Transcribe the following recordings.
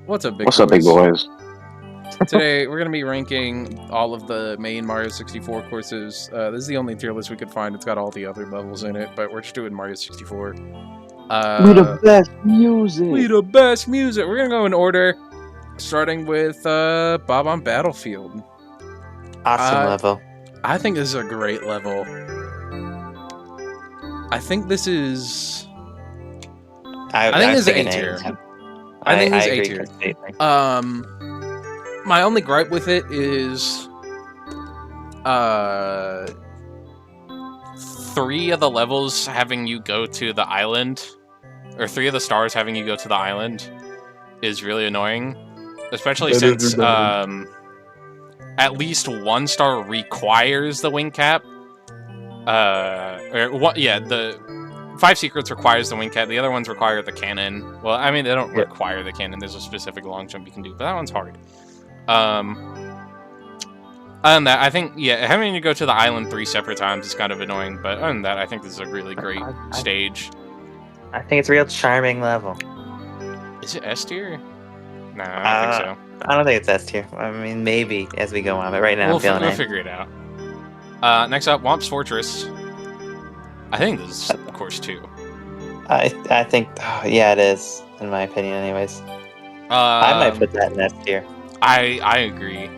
What's up, big What's up, big boys? Today, we're going to be ranking all of the main Mario 64 courses. This is the only tier list we could find. It's got all the other levels in it, but we're just doing Mario 64. We the best music! We the best music! We're going to go in order, starting with Bob-omb Battlefield. Awesome level. I think this is a great level. I think this is... I think this is A tier. I think this is A tier. My only gripe with it is 3 of the levels having you go to the island, or 3 of the stars having you go to the island is really annoying, especially since at least 1 star requires the wing cap. The 5 secrets requires the wing cap. The other ones require the cannon. Well, I mean, they don't require the cannon. There's a specific long jump you can do, but that one's hard. Other than that, I think, having to go to the island 3 separate times is kind of annoying, but other than that, I think this is a really great stage. I think it's a real charming level. Is it S tier? No, I don't think so. I don't think it's S tier. I mean, maybe as we go on, but right now we'll figure it out. Next up, Whomp's Fortress. I think this is course 2. I think, yeah, it is, in my opinion anyways. I might put that in S tier. I agree.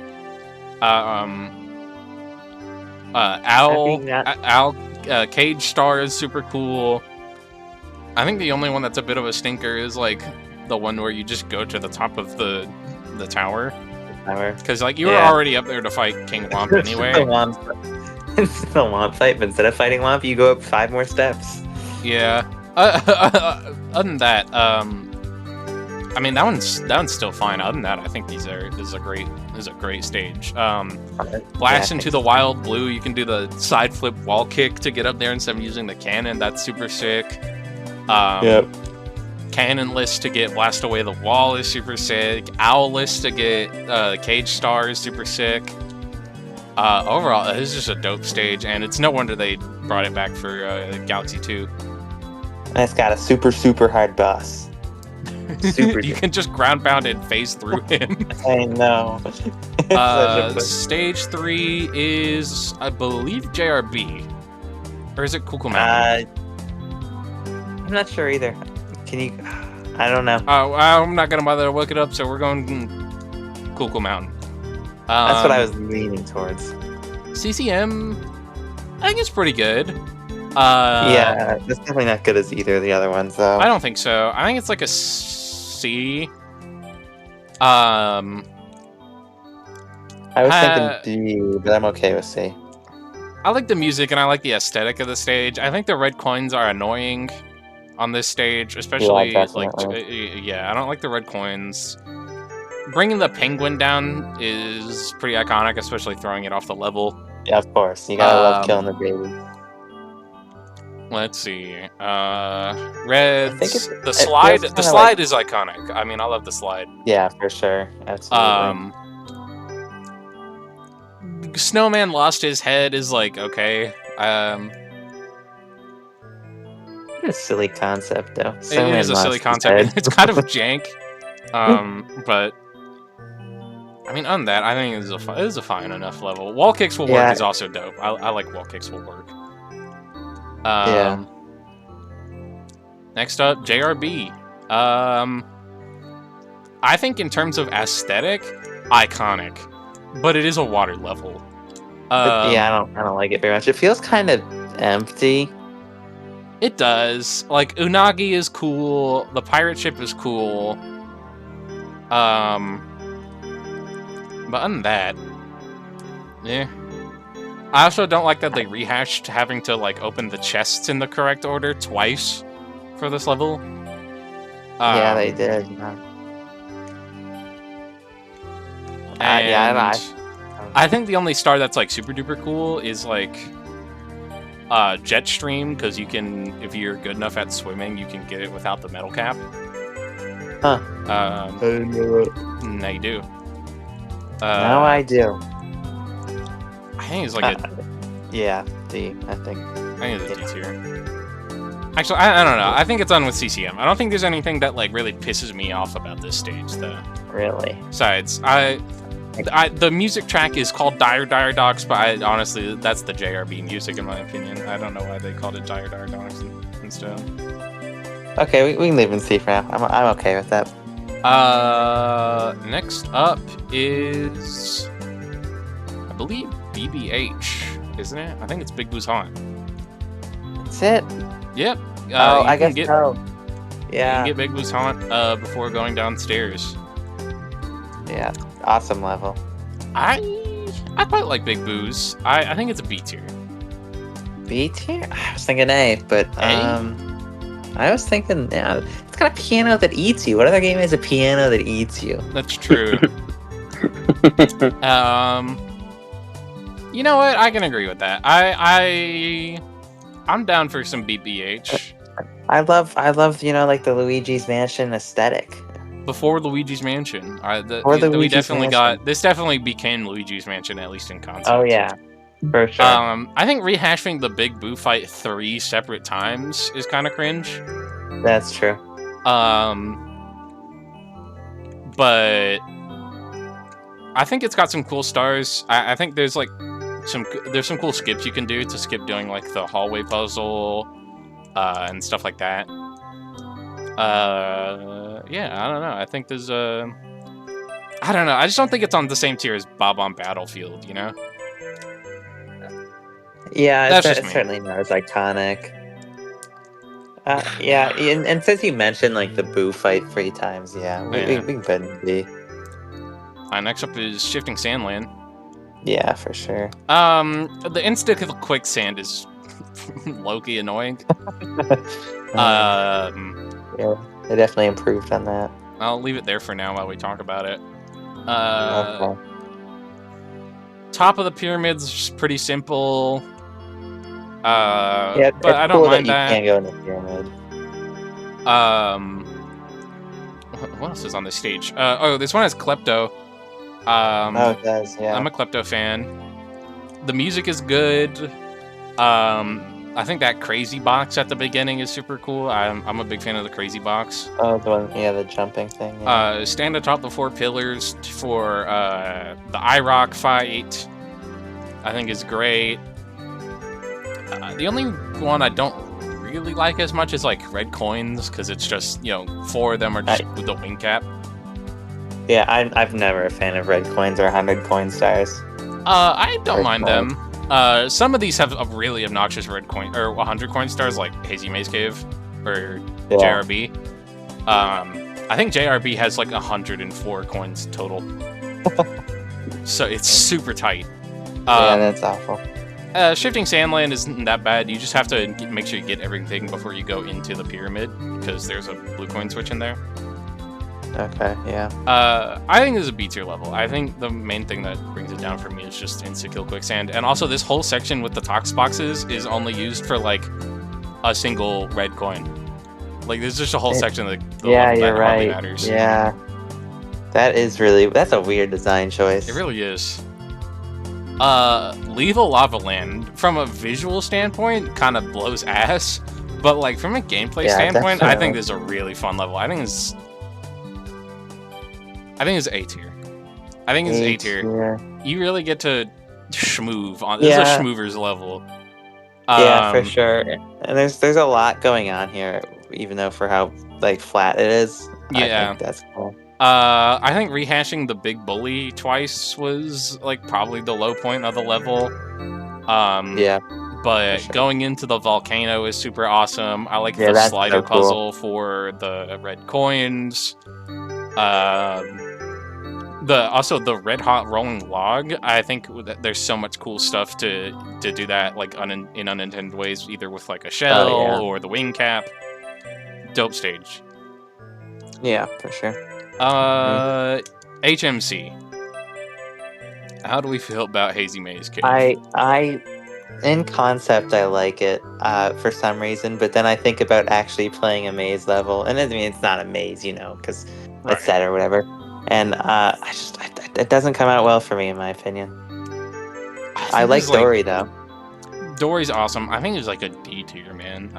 Cage Star is super cool. I think the only one that's a bit of a stinker is like the one where you just go to the top of the tower. Because like you were already up there to fight King Whomp anyway. It's the Whomp fight, but instead of fighting Whomp, you go up 5 more steps. Yeah. Other than that, I mean that one's still fine. Other than that, I think this is a great stage. Blast into the Wild Blue. You can do the side flip wall kick to get up there instead of using the cannon. That's super sick. Cannonless to get blast away the wall is super sick. Owlless to get Cage Star is super sick. Overall, this is just a dope stage, and it's no wonder they brought it back for Galaxy 2. And it's got a super hard boss. You can just ground pound and phase through him. I know. Stage 3 is, I believe, JRB. Or is it Cuckoo Mountain? I'm not sure either. Can you... I don't know. I'm not going to bother to look it up, so we're going Cuckoo Mountain. That's what I was leaning towards. CCM, I think it's pretty good. Yeah, it's definitely not good as either of the other ones, though. I don't think so. I think it's like a C. I was thinking D, but I'm okay with C. I like the music and I like the aesthetic of the stage. I think the red coins are annoying on this stage, especially I don't like the red coins. Bringing the penguin down is pretty iconic, especially throwing it off the level. Yeah, of course. You gotta love killing the baby. Let's see. The slide is iconic. I mean, I love the slide. Yeah, for sure. Absolutely. Snowman lost his head is like okay. It's a silly concept, though. It is a silly concept. It's kind of jank. But I mean, on that, I think it is a fine enough level. Wall kicks will work is also dope. I like wall kicks will work. Next up, JRB. I think in terms of aesthetic, iconic, but it is a water level. I don't like it very much. It feels kind of empty. It does. Like Unagi is cool. The pirate ship is cool. But other than that, yeah. I also don't like that they rehashed having to like open the chests in the correct order twice for this level. Yeah, they did. I think the only star that's like super duper cool is like Jetstream, because you can, if you're good enough at swimming, you can get it without the metal cap. Huh. I didn't know it. Now you do. Now I do. I think it's like D, I think. I think it's a D tier. Actually, I don't know. I think it's on with CCM. I don't think there's anything that like really pisses me off about this stage, though. Really? Besides, the music track is called Dire Dire Docks, but honestly, that's the JRB music in my opinion. I don't know why they called it Dire Dire Docks instead. Okay, we can leave in C for now. I'm okay with that. Next up is, I believe, BBH, isn't it? I think it's Big Boo's Haunt. That's it? Yep. I guess so. Yeah. You can get Big Boo's Haunt before going downstairs. Yeah, awesome level. I quite like Big Boo's. I think it's a B tier. B tier? I was thinking A, but I was thinking, yeah, it's got a piano that eats you. What other game has a piano that eats you? That's true. You know what? I can agree with that. I'm down for some BBH. I love like the Luigi's Mansion aesthetic. Before Luigi's Mansion, this definitely became Luigi's Mansion, at least in concept. Oh yeah, for sure. I think rehashing the Big Boo fight 3 separate times is kind of cringe. That's true. But I think it's got some cool stars. I think there's like some cool skips you can do to skip doing like the hallway puzzle and stuff like that. Yeah, I don't know. I think there's I don't know. I just don't think it's on the same tier as Bob-omb Battlefield, you know? Yeah, it's certainly not as iconic. Yeah, and since you mentioned like the Boo fight 3 times, we can put in B. Next up is Shifting Sandland. Yeah, for sure. The insta-quicksand is low-key annoying. Yeah, they definitely improved on that. I'll leave it there for now while we talk about it. Okay. Top of the pyramid's pretty simple. Yeah, but I don't mind that. You can't go in the pyramid. What else is on this stage? This one has Klepto. It does, yeah. I'm a Klepto fan. The music is good. I think that crazy box at the beginning is super cool. I'm a big fan of the crazy box. Oh, the one, the jumping thing. Yeah. Stand atop the 4 pillars for the IROC fight, I think is great. The only one I don't really like as much is like red coins, because it's just 4 of them are just with the wing cap. Yeah, I've never a fan of red coins or 100 coin stars. I don't mind them. Some of these have a really obnoxious red coin or 100 coin stars, like Hazy Maze Cave or JRB. I think JRB has like 104 coins total, so it's super tight. Yeah, that's awful. Shifting Sandland isn't that bad. You just have to make sure you get everything before you go into the pyramid, because there's a blue coin switch in there. Okay, yeah. I think this is a B tier level. I think the main thing that brings it down for me is just insta-kill quicksand. And also this whole section with the tox boxes is only used for like a single red coin. Like there's just a whole section of the level that hardly matters. Yeah. That's a weird design choice. It really is. Lethal Lava Land, from a visual standpoint, kind of blows ass. But like from a gameplay standpoint, I think this is a really fun level. I think it's A tier. I think it's A tier. You really get to schmoove on. This is a schmoovers level. Yeah, for sure. And there's a lot going on here, even though for how like flat it is. Yeah, I think that's cool. I think rehashing the big bully twice was like probably the low point of the level. But going into the volcano is super awesome. I like the slider puzzle for the red coins. The red hot rolling log. I think there's so much cool stuff to do that like in unintended ways, either with like a shell or the wing cap. Dope stage. Yeah, for sure. HMC. How do we feel about Hazy Maze Cave? In concept, I like it for some reason, but then I think about actually playing a maze level, and I mean it's not a maze, because it's set or whatever. And it doesn't come out well for me, in my opinion. I like Dory though. Dory's awesome. I think it's like a D tier, man.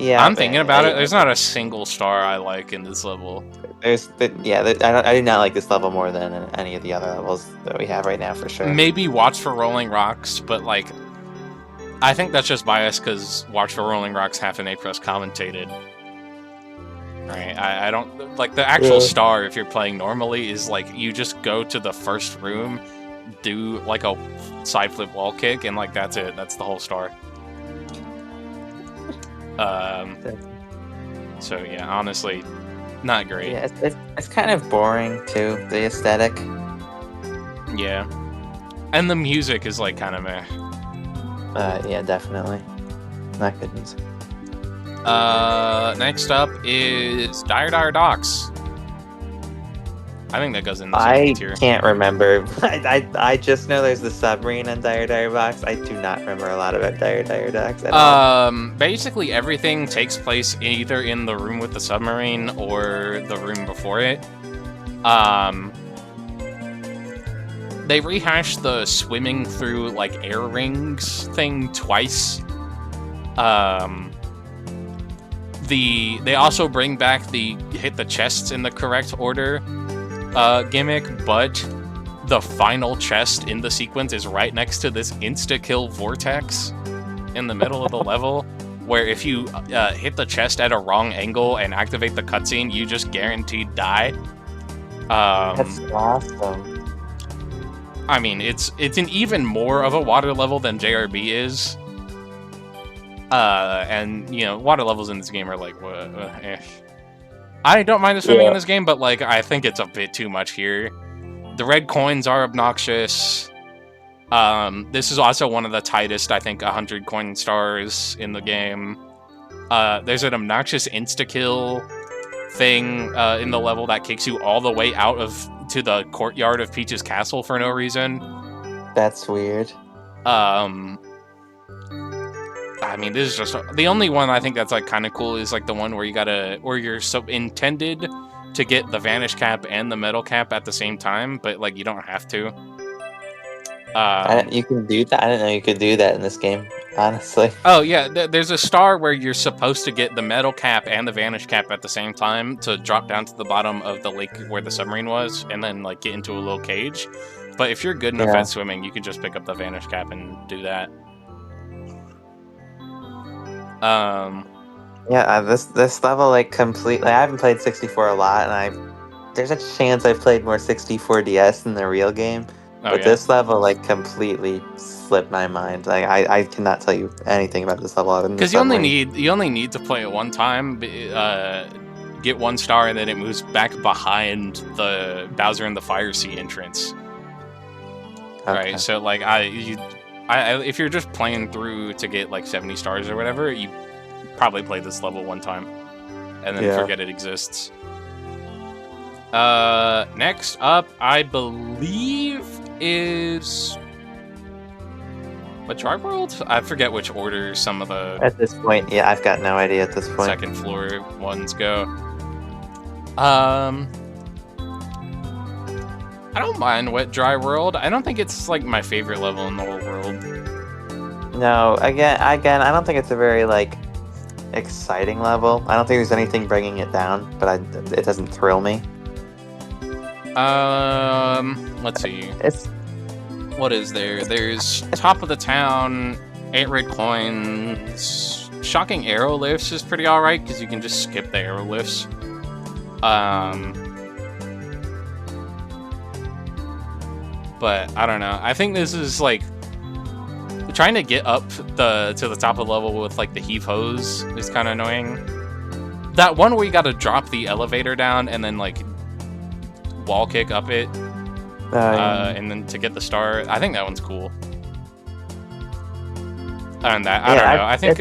Yeah, I'm thinking about it. There's not a single star I like in this level. I do not like this level more than any of the other levels that we have right now, for sure. Maybe Watch for Rolling Rocks, but like, I think that's just biased because Watch for Rolling Rocks half an A plus commentated. Right, I don't like the actual star. If you're playing normally, is like you just go to the first room, do like a side flip wall kick, and like that's it. That's the whole star. So yeah, honestly, not great. Yeah, it's kind of boring too. The aesthetic. Yeah, and the music is like kind of meh. Yeah, definitely. Not good music. Next up is Dire Dire Docks. I think that goes in the same tier. I can't remember. I just know there's the submarine on Dire Dire Box. I do not remember a lot about Dire Dire Docks at all. Basically everything takes place either in the room with the submarine or the room before it. They rehashed the swimming through like air rings thing twice. They also bring back the hit the chests in the correct order gimmick, but the final chest in the sequence is right next to this insta-kill vortex in the middle of the level, where if you hit the chest at a wrong angle and activate the cutscene, you just guaranteed die. That's awesome. I mean, it's an even more of a water level than JRB is. And, you know, water levels in this game are like, I don't mind the swimming in this game, but, like, I think it's a bit too much here. The red coins are obnoxious. This is also one of the tightest, I think, 100 coin stars in the game. There's an obnoxious insta-kill thing in the level that kicks you all the way out to the courtyard of Peach's castle for no reason. That's weird. I mean, this is just the only one I think that's like kind of cool is like the one where you're so intended to get the vanish cap and the metal cap at the same time, but like you don't have to. You can do that. I didn't know you could do that in this game, honestly. Oh yeah, there's a star where you're supposed to get the metal cap and the vanish cap at the same time to drop down to the bottom of the lake where the submarine was, and then like get into a little cage. But if you're good enough at swimming, you can just pick up the vanish cap and do that. Yeah, this level like completely. I haven't played 64 a lot, and there's a chance I've played more 64 DS than the real game. But this level like completely slipped my mind. Like I cannot tell you anything about this level. Because you only need to play it one time, get one star, and then it moves back behind the Bowser and the Fire Sea entrance. Okay. Right, so like if you're just playing through to get like 70 stars or whatever, you probably play this level one time and then forget it exists. Next up, I believe is what, Drive World? I forget which order some of the at this point. Yeah, I've got no idea at this point. Second floor ones go. I don't mind Wet Dry World. I don't think it's like my favorite level in the whole world. No, again, I don't think it's a very like exciting level. I don't think there's anything bringing it down, but it doesn't thrill me. Let's see. What is there? There's Top of the Town, 8 red coins. Shocking Arrow Lifts is pretty alright because you can just skip the arrow lifts. But I don't know. I think this is like trying to get up to the top of the level with like the heave hose is kind of annoying. That one where you got to drop the elevator down and then like wall kick up it, and then to get the star. I think that one's cool. And that I don't know. I think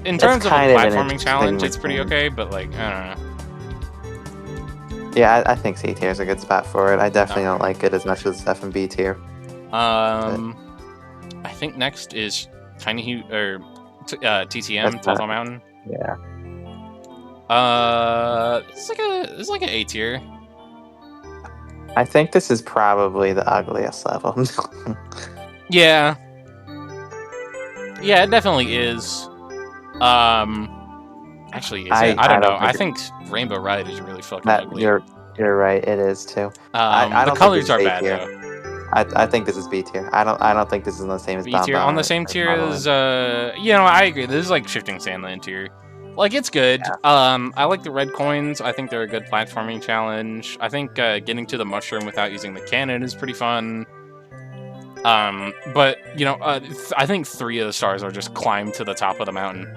in terms of a platforming challenge, it's pretty okay. But like I don't know. Yeah, I think C tier is a good spot for it. I definitely don't like it as much as F and B tier. I think next is TTM, Telltale Mountain. Yeah. It's like an A tier. I think this is probably the ugliest level. Yeah. Yeah, it definitely is. Actually, is it? I don't know. I think think Rainbow Ride is really fucking that ugly. you're right. It is too. I The don't think colors this are is A bad tier. though. I think this is B tier. I don't think this is on the same as B Bon tier Bon on the or- same or tier Modeling. as I agree. This is like Shifting Sandland tier. Like it's good. I like the red coins. I think they're a good platforming challenge. I think getting to the mushroom without using the cannon is pretty fun. But I think 3 of the stars are just climb to the top of the mountain.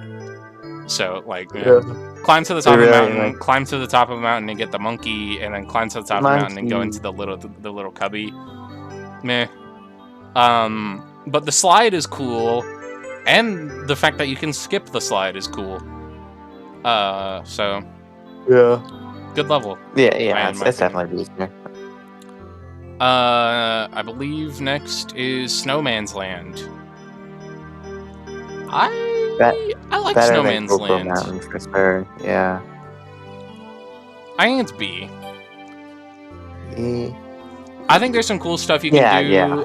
So like, climb to the top of the mountain, climb to the top of the mountain and get the monkey, and then climb to the top of the mountain and go into the little cubby. Meh. But the slide is cool, and the fact that you can skip the slide is cool. So Yeah. good level. Yeah, in my it's opinion. definitely B tier. I believe next is Snowman's Land. I like Better than Snowman's Cocoa Land. Mountain for sure. Yeah. I think it's B. E. I think there's some cool stuff you can do. Yeah.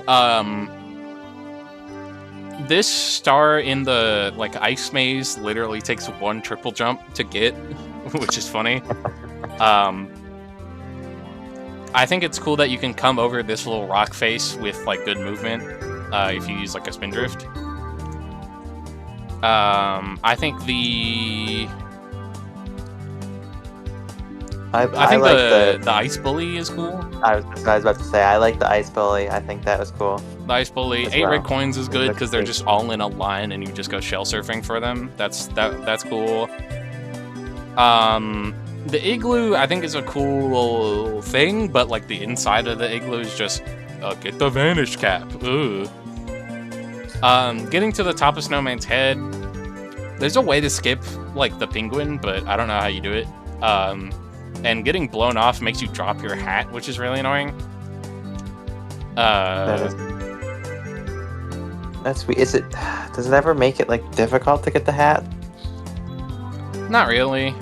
This star in the ice maze literally takes 1 triple jump to get, which is funny. I think it's cool that you can come over this little rock face with good movement if you use a spin drift. I think I like the ice bully is cool. I was about to say I like the ice bully. I think that was cool. The ice bully, As 8 well. red coins is good Looks because they're good. just all in a line and you just go shell surfing for them. That's cool. The igloo I think is a cool thing, but the inside of the igloo is just get the vanish cap. Ugh. Getting to the top of Snowman's head, there's a way to skip the penguin, but I don't know how you do it. And getting blown off makes you drop your hat, which is really annoying. That's weird. Does it ever make it difficult to get the hat? Not really.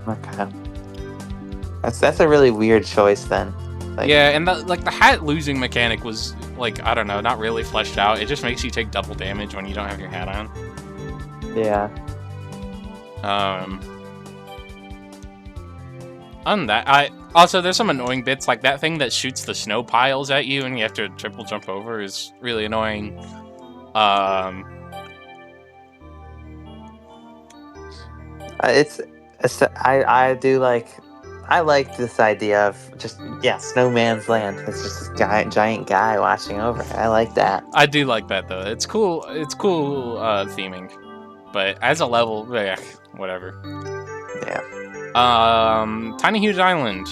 Okay. That's a really weird choice then. Yeah, and the hat losing mechanic was I don't know, not really fleshed out. It just makes you take double damage when you don't have your hat on. Yeah. On that, also there's some annoying bits that thing that shoots the snow piles at you and you have to triple jump over is really annoying. I like this idea of just Snowman's Land. It's just this giant guy watching over. I like that. I do like that though. It's cool. It's cool theming, but as a level, whatever. Yeah. Tiny Huge Island.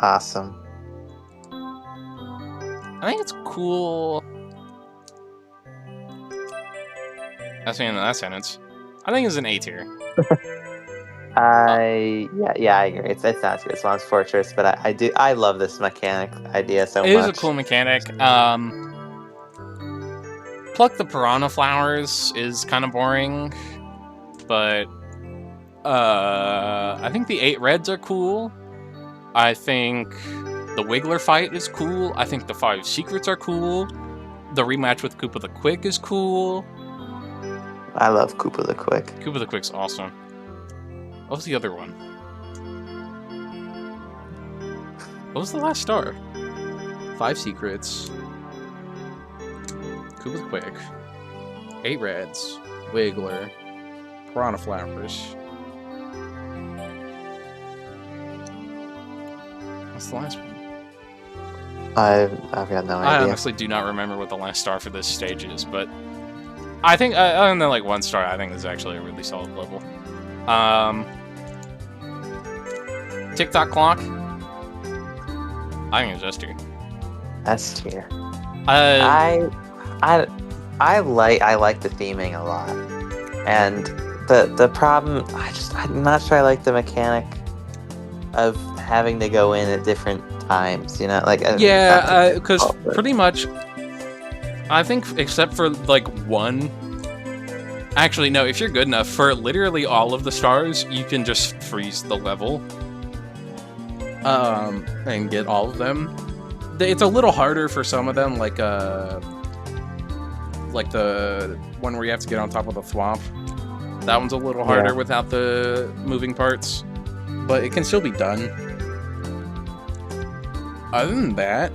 Awesome. I think it's cool. That's the end of that sentence. I think it's an A tier. I agree. It's not good. Swan's Fortress, but I love this mechanic idea so much. It is a cool mechanic. Pluck the piranha flowers is kind of boring, but I think the 8 reds are cool. I think the Wiggler fight is cool. I think the 5 secrets are cool. The rematch with Koopa the Quick is cool. I love Koopa the Quick. Koopa the Quick's awesome. What was the other one? What was the last star? 5 secrets. Koopa the Quick. 8 reds. Wiggler. Piranha flowers. What's the last one? I've got no I idea. honestly do not remember what the last star for this stage is, but I think, other than 1 star, I think this is actually a really solid level. TikTok Clock. I think it's S tier. S tier. Uh, I like the theming a lot, and the problem I'm not sure I like the mechanic of having to go in at different times. because pretty much, I think except for 1. Actually, no. If you're good enough for literally all of the stars, you can just freeze the level. And get all of them. It's a little harder for some of them, like the one where you have to get on top of the thwomp. That one's a little harder without the moving parts, but it can still be done. Other than that,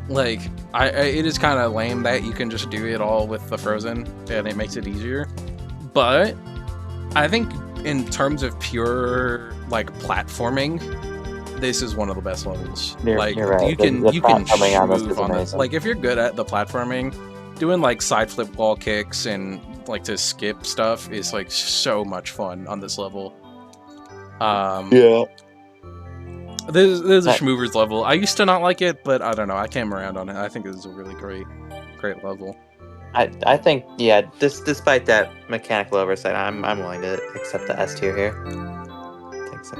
like, it is kind of lame that you can just do it all with the Frozen, and it makes it easier. But I think in terms of pure, like, platforming, this is one of the best levels. You're like, right. you can The you can platforming on this move is on this. amazing. Like, if you're good at the platforming, doing like side flip wall kicks and like to skip stuff is like so much fun on this level. Yeah. There's a Schmoovers level. I used to not like it, but I don't know. I came around on it. I think this is a really great level. I think, yeah, despite that mechanical oversight, I'm willing to accept the S tier here. I think so.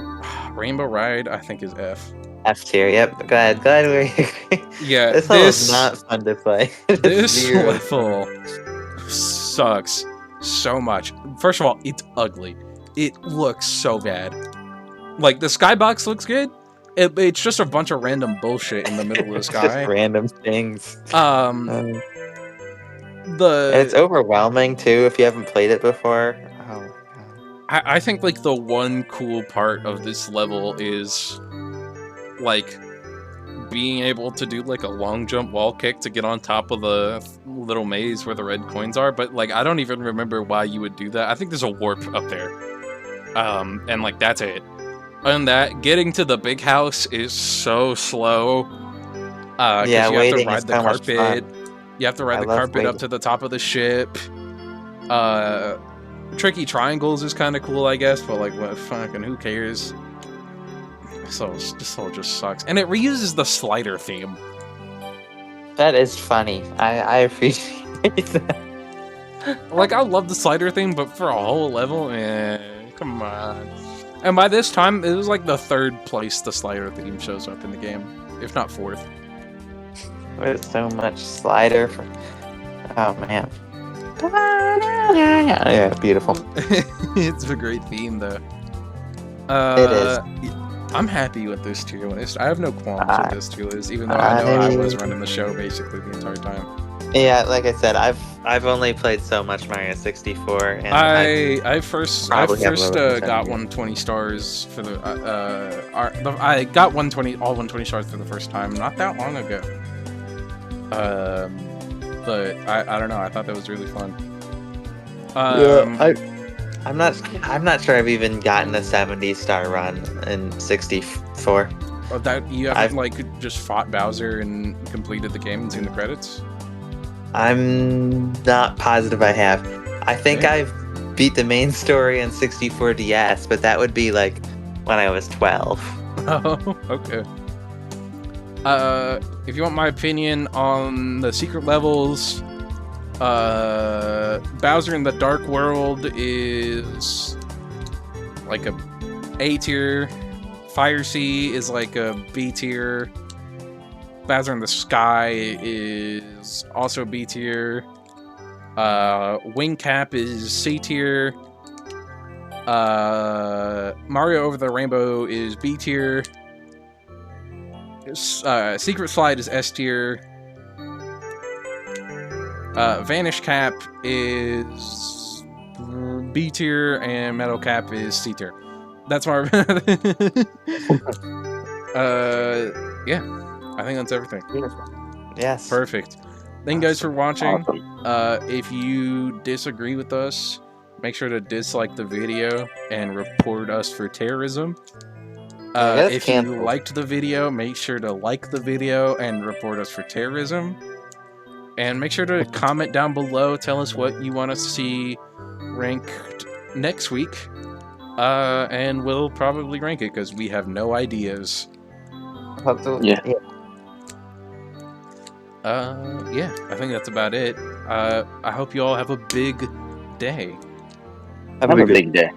Rainbow Ride, I think, is F. F tier, yep. Glad we agree. Yeah, this level is not fun to play. This level sucks so much. First of all, it's ugly. It looks so bad. Like, the skybox looks good. It's just a bunch of random bullshit in the middle of the sky. Just random things. And it's overwhelming too if you haven't played it before. Oh my god. I think like the one cool part of this level is like being able to do like a long jump wall kick to get on top of the little maze where the red coins are, but like I don't even remember why you would do that. I think there's a warp up there. And like that's it. And that getting to the big house is so slow. Yeah, you have to waiting ride is the so much carpet. fun. You have to ride the love carpet up waiting. to the top of the ship. Tricky triangles is kind of cool, I guess, but like, what fucking who cares? So this all just sucks, and it reuses the slider theme. That is funny. I appreciate that. Like, I love the slider theme, but for a whole level, come on. And by this time, it was like the third place the slider theme shows up in the game, if not fourth. There's so much slider. Oh man. Yeah, beautiful. It's a great theme, though. It is. I'm happy with this tier list. I have no qualms with this tier list, even though I know I was running the show basically the entire time. Yeah, like I said, I've only played so much Mario 64, and I first probably have lower than got 10. 120 stars for the I got 120 all 120 stars for the first time not that long ago. But I don't know. I thought that was really fun. I'm not sure I've even gotten a 70-star run in 64. That you haven't like just fought Bowser and completed the game and seen the credits? I'm not positive I have. I think Okay. I've beat the main story in 64 DS, but that would be like when I was 12. Oh, okay. If you want my opinion on the secret levels, Bowser in the Dark World is like a A tier. Fire Sea is like a B tier. Bowser in the Sky is also B tier. Wing Cap is C tier. Mario Over the Rainbow is B tier. Secret Slide is S tier. Vanish Cap is B tier, and Metal Cap is C tier. That's my. Yeah, I think that's everything. Beautiful. Yes. Perfect. Thank you guys for watching. Awesome. If you disagree with us, make sure to dislike the video and report us for terrorism. that's If you canceled. liked the video, make sure to like the video and report us for terrorism. And make sure to comment down below. Tell us what you want us to see ranked next week. And we'll probably rank it because we have no ideas. Yeah. Yeah, I think that's about it. I hope you all have a big day. Have a big day.